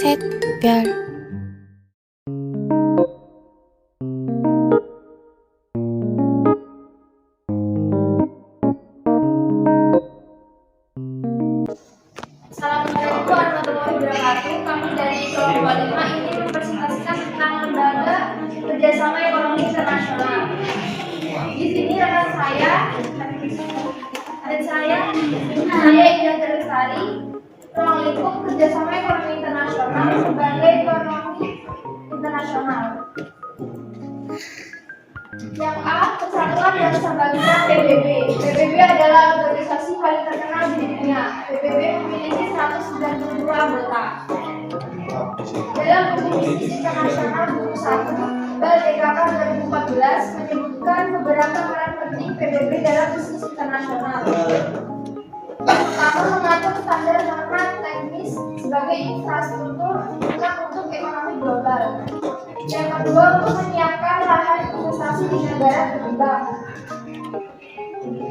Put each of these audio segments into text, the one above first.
셋, 별. Assalamualaikum warahmatullahi wabarakatuh. Kami dari kelompok 5 ingin mempresentasikan tentang lembaga kerjasama ekonomi internasional. Di sini rekan saya dan saya Indah Dersari, ruang lingkup kerjasama ekonomi internasional sebagai ekonomi internasional. Yang A, Persatuan Bangsa Bangsa PBB. PBB adalah organisasi paling terkenal di dunia. PBB memiliki 192 anggota. Dalam buku bisnis internasional buku 1 BAL DKK 2014 menyebutkan beberapa peran penting PBB dalam bisnis internasional. Pertama, mengatur standar norma teknis sebagai infrastruktur untuk ekonomi global. Yang kedua, untuk menyiapkan lahan investasi di negara berkembang.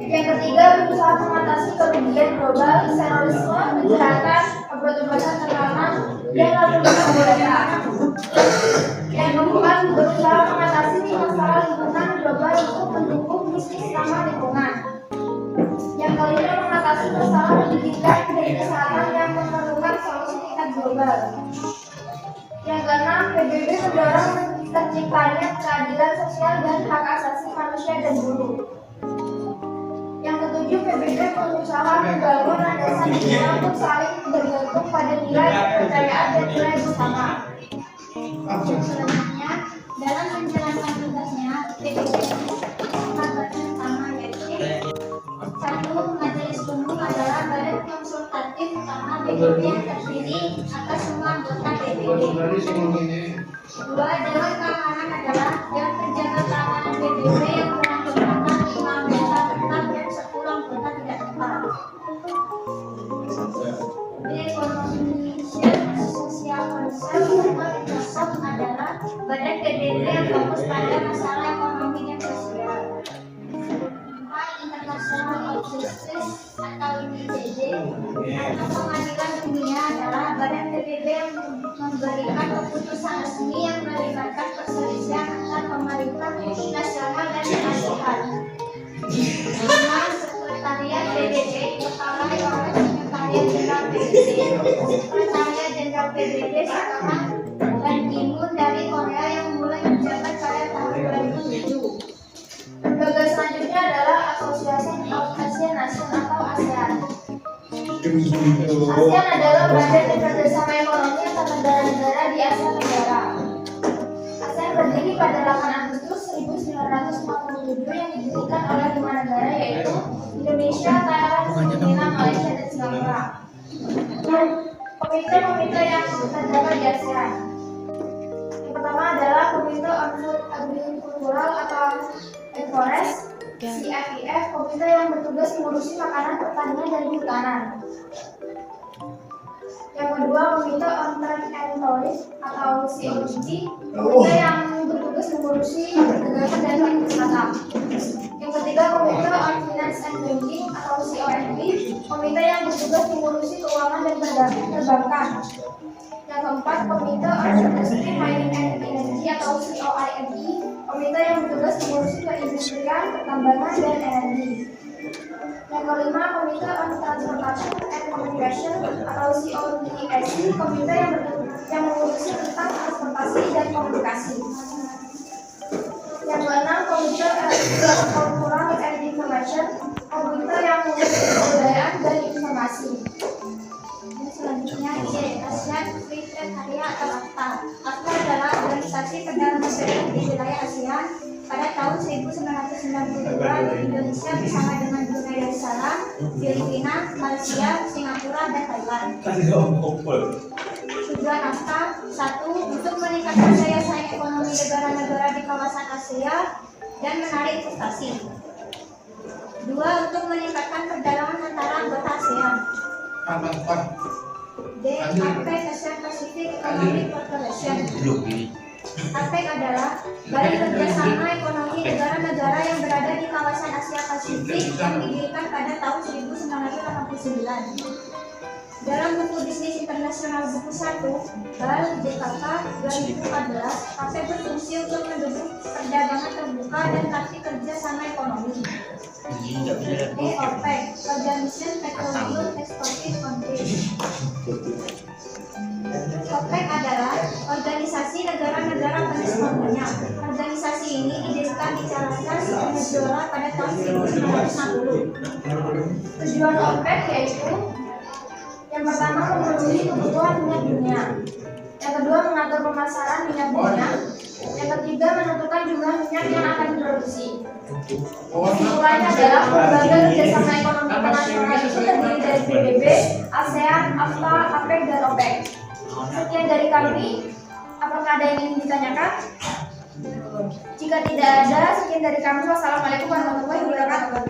Yang ketiga, berusaha mengatasi kerugian global, terorisme, kejahatan, obat-obatan teraman, dan lalu lintas budaya. Yang keempat, berusaha mengatasi masalah lingkungan global untuk mendukung bisnis ramah lingkungan. Yang kelima, mengatasi masalah pendidikan dan kesehatan yang memerlukan solusi tingkat global. Yang keenam, PBB mendorong terciptanya keadilan sosial dan hak asasi manusia dan buruh. Yang ketujuh, PBB berusaha membangun landasan dunia untuk saling bergantung pada nilai kepercayaan dan nilai bersama. Selanjutnya, dalam menjalankan tugasnya, PBB empat badan utama, yaitu 1. Majelis Umum adalah badan konsultatif utama PBB yang terdiri atas semua anggota PBB. 2. Dewan Keamanan adalah dewan penjaga keamanan PBB yang beranggotakan 5 anggota tetap dan 10 anggota tidak tetap. Ekonomi Sosial Concern atau Microsoft adalah badan PBB yang fokus pada masalah ekonomi dan sosial. 4. International Court of Justice atau ICJ atau Pengadilan Dunia adalah badan PBB yang memberikan keputusan resmi yang melibatkan perselisihan antar pemerintah nasional dan ASEAN. 5. Sekretariat PBB dikepalai oleh Sekretariat Jenderal PBB. Sekretariat Jenderal PBB sekarang Ban Ki-moon dari Korea yang mulai menjabat pada tahun 2007. Lembaga selanjutnya adalah Association of Asian Nations atau ASEAN. ASEAN adalah badan kerjasama ekonomi antar negara-negara di Asia Tenggara. ASEAN berdiri pada 8 Agustus 1947 yang didirikan oleh 5 negara yaitu Indonesia, Thailand, Filipina, Malaysia, dan Singapura. Komite-komite yang terdapat di ASEAN. Yang pertama adalah Komite on Food Agricultural atau Forest, CFIF, komite yang bertugas mengurusi makanan, pertanian, dan kehutanan. Yang kedua, Komite on Trade and Tourism atau COTT, komite yang bertugas mengurusi perdagangan dan pariwisata. Yang ketiga, Komite on Finance and Banking atau COFB, komite yang bertugas mengurusi keuangan dan perbankan. Yang keempat, Komite on Industry, Mining and Energy atau COIME, komite yang bertugas mengurusi perindustrian, pertambangan, dan energi. Yang kelima, Komite on Transportation and Communication atau COTSC, komite yang mengurusi tentang transportasi dan komunikasi. Yang keenam, Komite Cultural and Information, komite yang mengurusi kebudayaan dan informasi. Selanjutnya, ASEAN Free Trade Area atau AFTA. AFTA adalah organisasi perdana masyarakat di wilayah ASEAN. Pada tahun 1992, Indonesia bersama dengan Brunei Darussalam, Filipina, Malaysia, Singapura, dan Thailand. Tujuan AFTA: 1. Untuk meningkatkan daya saing ekonomi negara-negara di kawasan Asia dan menarik investasi. 2. Untuk meningkatkan perdagangan antara anggota ASEAN. D. APEC Asia Pacific Economic Cooperation. APEC adalah badan kerjasama ekonomi negara-negara yang berada di kawasan Asia Pasifik yang didirikan pada tahun 1989. Dalam buku Bisnis Internasional buku 1, BAL JKK 2014, APEC berfungsi untuk mendukung perdagangan terbuka dan praktik kerja sama ekonomi. OPEC, Organization Petroleum Exporting Countries. OPEC adalah organisasi negara-negara pengekspor minyak. Organisasi ini didirikan di Caracas, Venezuela pada tahun 1960. Tujuan OPEC yaitu yang pertama memenuhi kebutuhan minyak dunia, yang kedua mengatur pemasaran minyak dunia, yang ketiga menentukan jumlah minyak yang akan diproduksi. Kesimpulannya adalah lembaga kerjasama ekonomi internasional itu terdiri dari PBB, ASEAN, AFTA, APEC, dan OPEC. Sekian dari kami. Apakah ada yang ingin ditanyakan? Jika tidak ada, sekian dari kami. Wassalamualaikum warahmatullahi wabarakatuh.